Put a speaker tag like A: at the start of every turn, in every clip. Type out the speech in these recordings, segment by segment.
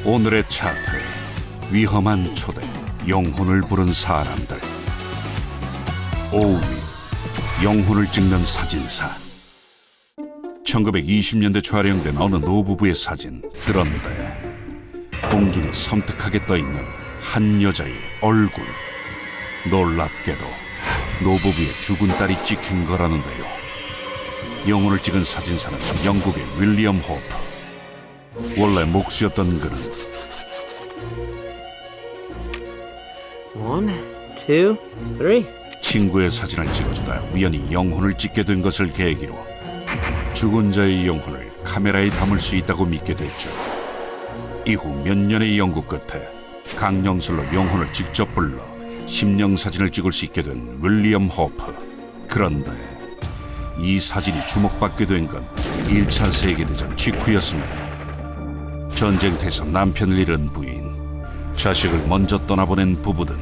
A: 오늘의 차트, 위험한 초대, 영혼을 부른 사람들. 5위, 영혼을 찍는 사진사. 1920년대 촬영된 어느 노부부의 사진. 그런데 공중에 섬뜩하게 떠있는 한 여자의 얼굴. 놀랍게도 노부부의 죽은 딸이 찍힌 거라는데요. 영혼을 찍은 사진사는 영국의 윌리엄 호프. 원래 목수였던 그는
B: 1, 2, 3.
A: 친구의 사진을 찍어주다 우연히 영혼을 찍게 된 것을 계기로 죽은 자의 영혼을 카메라에 담을 수 있다고 믿게 됐죠. 이후 몇 년의 연구 끝에 강령술로 영혼을 직접 불러 심령 사진을 찍을 수 있게 된 윌리엄 호프. 그런데 이 사진이 주목받게 된 건 1차 세계대전 직후였습니다. 전쟁터에서 남편을 잃은 부인, 자식을 먼저 떠나보낸 부부등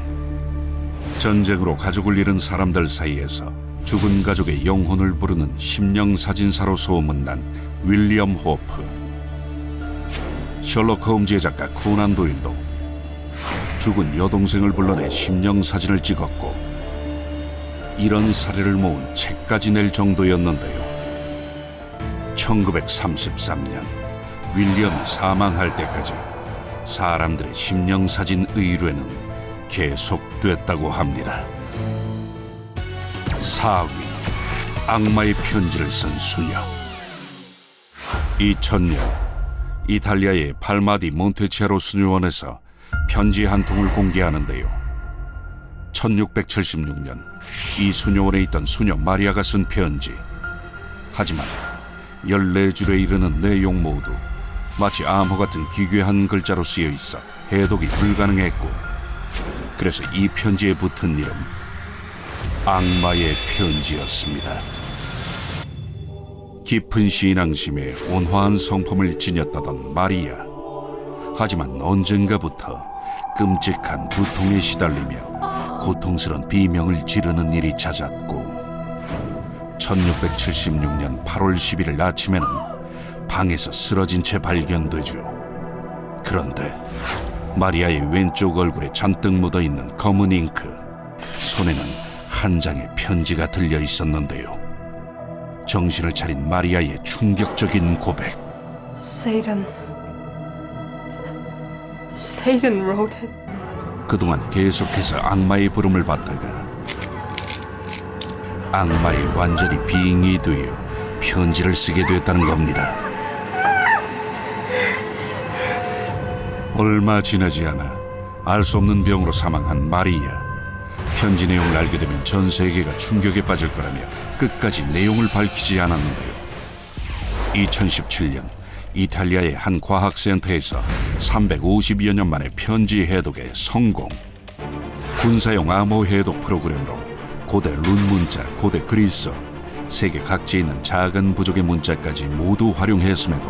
A: 전쟁으로 가족을 잃은 사람들 사이에서 죽은 가족의 영혼을 부르는 심령사진사로 소문난 윌리엄 호프. 셜록 홈즈의 작가 코난 도일도 죽은 여동생을 불러내 심령사진을 찍었고 이런 사례를 모은 책까지 낼 정도였는데요. 1933년 윌리엄이 사망할 때까지 사람들의 심령사진 의뢰는 계속됐다고 합니다. 4위, 악마의 편지를 쓴 수녀. 2000년 이탈리아의 팔마디 몬테치아로 수녀원에서 편지 한 통을 공개하는데요. 1676년 이 수녀원에 있던 수녀 마리아가 쓴 편지. 하지만 14줄에 이르는 내용 모두 마치 암호 같은 기괴한 글자로 쓰여 있어 해독이 불가능했고, 그래서 이 편지에 붙은 이름 악마의 편지였습니다. 깊은 신앙심에 온화한 성품을 지녔다던 마리아. 하지만 언젠가부터 끔찍한 두통에 시달리며 고통스러운 비명을 지르는 일이 잦았고 1676년 8월 11일 아침에는 방에서 쓰러진 채 발견되죠. 그런데 마리아의 왼쪽 얼굴에 잔뜩 묻어있는 검은 잉크, 손에는 한 장의 편지가 들려 있었는데요. 정신을 차린 마리아의 충격적인 고백.
C: Satan wrote it.
A: 그동안 계속해서 악마의 부름을 받다가 악마에 완전히 빙의 되어 편지를 쓰게 됐다는 겁니다. 얼마 지나지 않아 알 수 없는 병으로 사망한 마리아. 편지 내용을 알게 되면 전 세계가 충격에 빠질 거라며 끝까지 내용을 밝히지 않았는데요. 2017년 이탈리아의 한 과학센터에서 350여 년 만에 편지 해독에 성공. 군사용 암호 해독 프로그램으로 고대 룬 문자, 고대 그리스, 세계 각지에 있는 작은 부족의 문자까지 모두 활용했음에도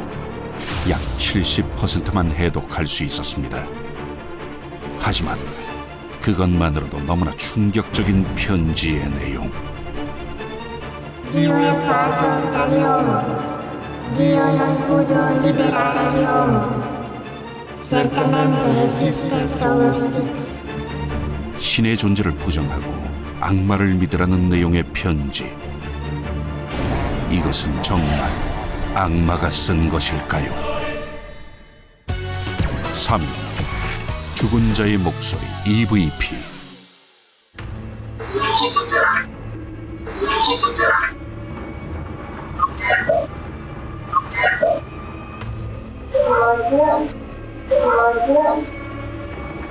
A: 약 70%만 해독할 수 있었습니다. 하지만 그것만으로도 너무나 충격적인 편지의 내용.
D: Dio è fatto dall'uomo, Dio non pudo liberare l'uomo. Certamente esiste solo Styx.
A: 신의 존재를 부정하고 악마를 믿으라는 내용의 편지. 이것은 정말 악마가 쓴 것일까요? 3위, 죽은 자의 목소리 EVP.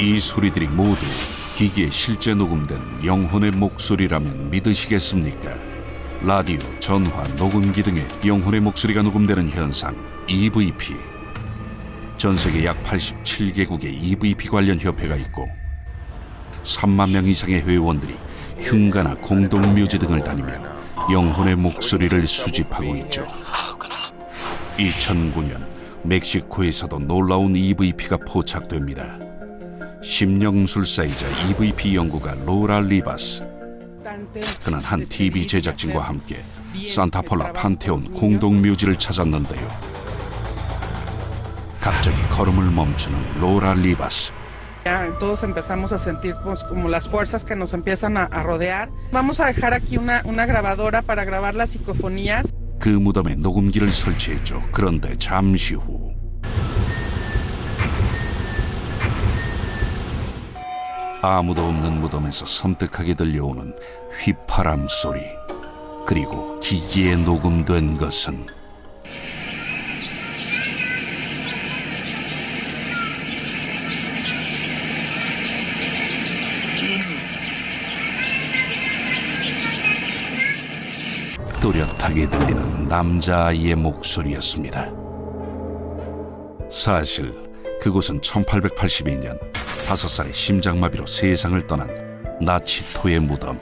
A: 이 소리들이 모두 기기에 실제 녹음된 영혼의 목소리라면 믿으시겠습니까? 라디오, 전화, 녹음기 등의 영혼의 목소리가 녹음되는 현상 EVP. 전 세계 약 87개국의 EVP 관련 협회가 있고 3만 명 이상의 회원들이 흉가나 공동묘지 등을 다니며 영혼의 목소리를 수집하고 있죠. 2009년 멕시코에서도 놀라운 EVP가 포착됩니다. 심령술사이자 EVP 연구가 로라 리바스. 그는 한 TV 제작진과 함께 산타폴라 판테온 공동묘지를 찾았는데요. 갑자기 걸음을 멈추는 로라 리바스.
E: Ya todos empezamos a sentir pues, como las fuerzas que nos empiezan a rodear. Vamos a dejar aquí una grabadora para grabar las psicofonías.
A: 그 무덤에 녹음기를 설치했죠. 그런데 잠시 후 아무도 없는 무덤에서 섬뜩하게 들려오는 휘파람 소리, 그리고 기기에 녹음된 것은 또렷하게 들리는 남자아이의 목소리였습니다. 사실 그곳은 1882년 5살의 심장마비로 세상을 떠난 나치토의 무덤.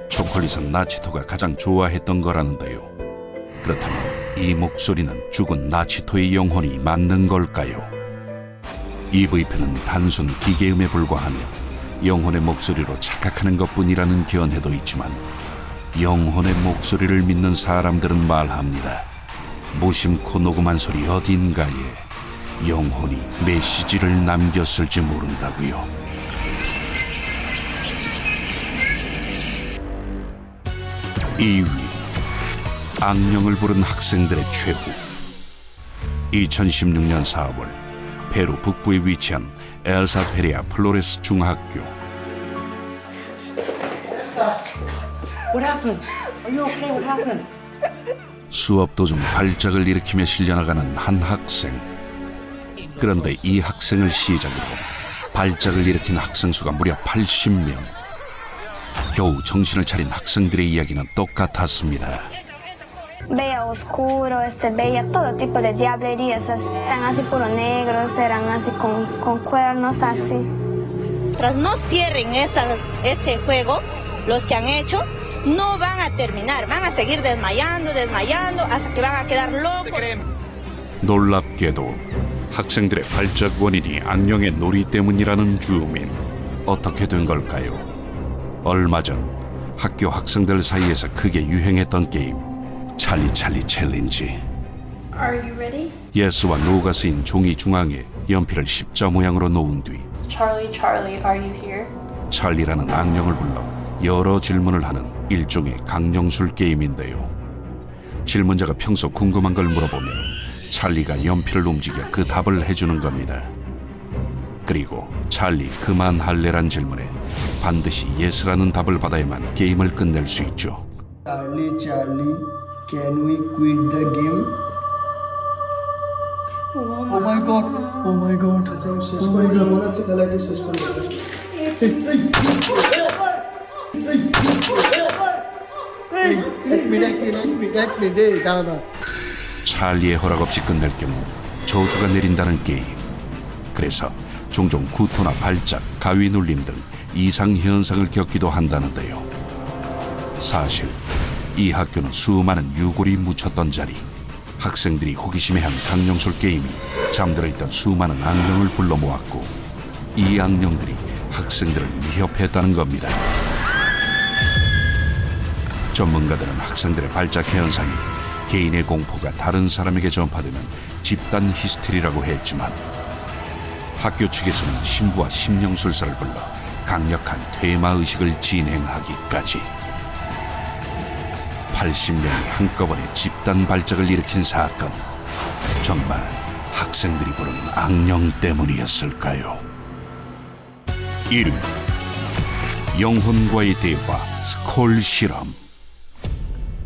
A: 초콜릿은 나치토가 가장 좋아했던 거라는데요. 그렇다면 이 목소리는 죽은 나치토의 영혼이 맞는 걸까요? EVP는 단순 기계음에 불과하며 영혼의 목소리로 착각하는 것뿐이라는 견해도 있지만 영혼의 목소리를 믿는 사람들은 말합니다. 무심코 녹음한 소리 어딘가에 영혼이 메시지를 남겼을지 모른다고요. (2위) 악령을 부른 학생들의 최후. 2016년 4월 페루 북부에 위치한 엘사페리아 플로레스 중학교.
F: What happened? Are you okay? What happened?
A: 수업 도중 발작을 일으키며 실려나가는 한 학생. 그런데 이 학생을 시작으로 발작을 일으킨 학생 수가 무려 80명. 겨우 정신을 차린 학생들의 이야기는 똑같았습니다.
D: Veía oscuro, veía todo tipo de diablerías. Eran así puro negros, eran así con cuernos así.
G: Mientras no cierren ese juego, los que han hecho no van a terminar, van a seguir desmayando hasta que van a quedar locos.
A: 놀랍게도 학생들의 발작 원인이 악령의 놀이 때문이라는 주민. 어떻게 된 걸까요? 얼마 전 학교 학생들 사이에서 크게 유행했던 게임 찰리 챌린지.
H: Are you ready?
A: 예스와 노가 쓰인 종이 중앙에 연필을 십자 모양으로 놓은 뒤
H: Charlie, are you here?
A: 찰리라는 악령을 불러 여러 질문을 하는 일종의 강령술 게임인데요. 질문자가 평소 궁금한 걸 물어보면 찰리가 연필을 움직여 그 답을 해주는 겁니다. 그리고 찰리 그만할래란 질문에 반드시 예스라는 답을 받아야만 게임을 끝낼 수 있죠.
F: Charlie, can we quit the game? Oh my god. Oh my god. Let me.
A: 찰리의 허락 없이 끝낼 경우 저주가 내린다는 게임. 그래서 종종 구토나 발작, 가위 눌림 등 이상 현상을 겪기도 한다는데요. 사실 이 학교는 수많은 유골이 묻혔던 자리. 학생들이 호기심에한 강령술 게임이 잠들어 있던 수많은 악령을 불러 모았고 이 악령들이 학생들을 위협했다는 겁니다. 전문가들은 학생들의 발작 현상이 개인의 공포가 다른 사람에게 전파되면 집단 히스테리라고 했지만 학교 측에서는 신부와 심령술사를 불러 강력한 퇴마의식을 진행하기까지. 80명이 한꺼번에 집단 발작을 일으킨 사건. 정말 학생들이 부른 악령 때문이었을까요? 1위 영혼과의 대화 스콜 실험.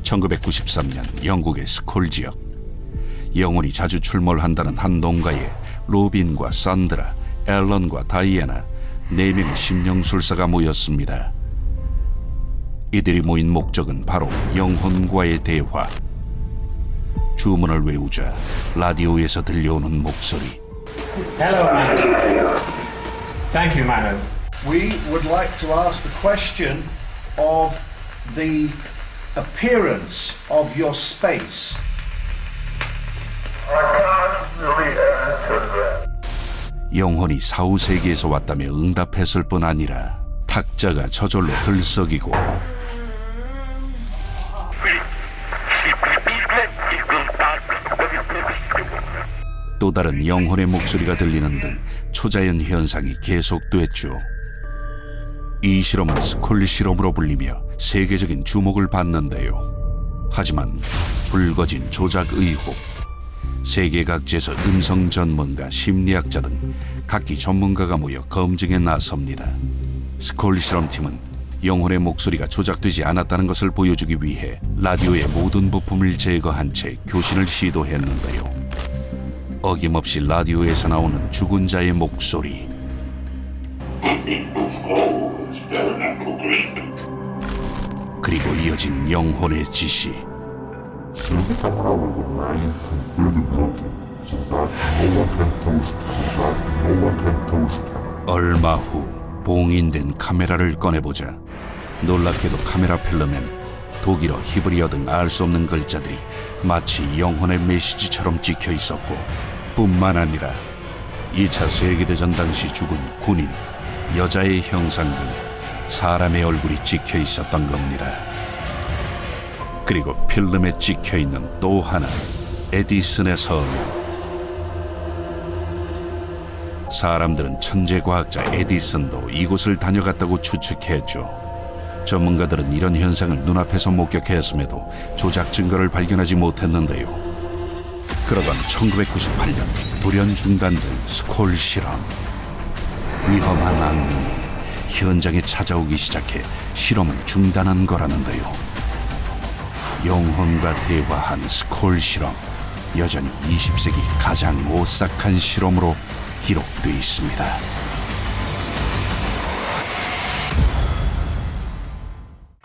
A: 1993년 영국의 스콜 지역. 영혼이 자주 출몰한다는 한 농가에 로빈과 산드라, 앨런과 다이애나 4명의 심령술사가 모였습니다. 이들이 모인 목적은 바로 영혼과의 대화. 주문을 외우자 라디오에서 들려오는 목소리.
I: Hello, madam. Thank you, madam.
J: We would like to ask the question of the appearance of your space.
A: 영혼이 사후세계에서 왔다며 응답했을 뿐 아니라 탁자가 저절로 들썩이고 또 또 다른 영혼의 목소리가 들리는 등 초자연 현상이 계속됐죠. 이 실험은 스콜 실험으로 불리며 세계적인 주목을 받는데요. 하지만 불거진 조작 의혹, 세계 각지에서 음성 전문가, 심리학자 등 각기 전문가가 모여 검증에 나섭니다. 스콜 실험팀은 영혼의 목소리가 조작되지 않았다는 것을 보여주기 위해 라디오의 모든 부품을 제거한 채 교신을 시도했는데요. 어김없이 라디오에서 나오는 죽은 자의 목소리. 그리고 이어진 영혼의 지시. 얼마 후 봉인된 카메라를 꺼내보자 놀랍게도 카메라 필름엔 독일어, 히브리어 등 알 수 없는 글자들이 마치 영혼의 메시지처럼 찍혀 있었고, 뿐만 아니라 2차 세계대전 당시 죽은 군인, 여자의 형상 등 사람의 얼굴이 찍혀 있었던 겁니다. 그리고 필름에 찍혀 있는 또 하나, 에디슨의 서명. 사람들은 천재 과학자 에디슨도 이곳을 다녀갔다고 추측했죠. 전문가들은 이런 현상을 눈앞에서 목격했음에도 조작 증거를 발견하지 못했는데요. 그러던 1998년 돌연 중단된 스콜 실험. 위험한 악몽이 현장에 찾아오기 시작해 실험을 중단한 거라는데요. 영혼과 대화한 스콜 실험, 여전히 20세기 가장 오싹한 실험으로 기록돼 있습니다.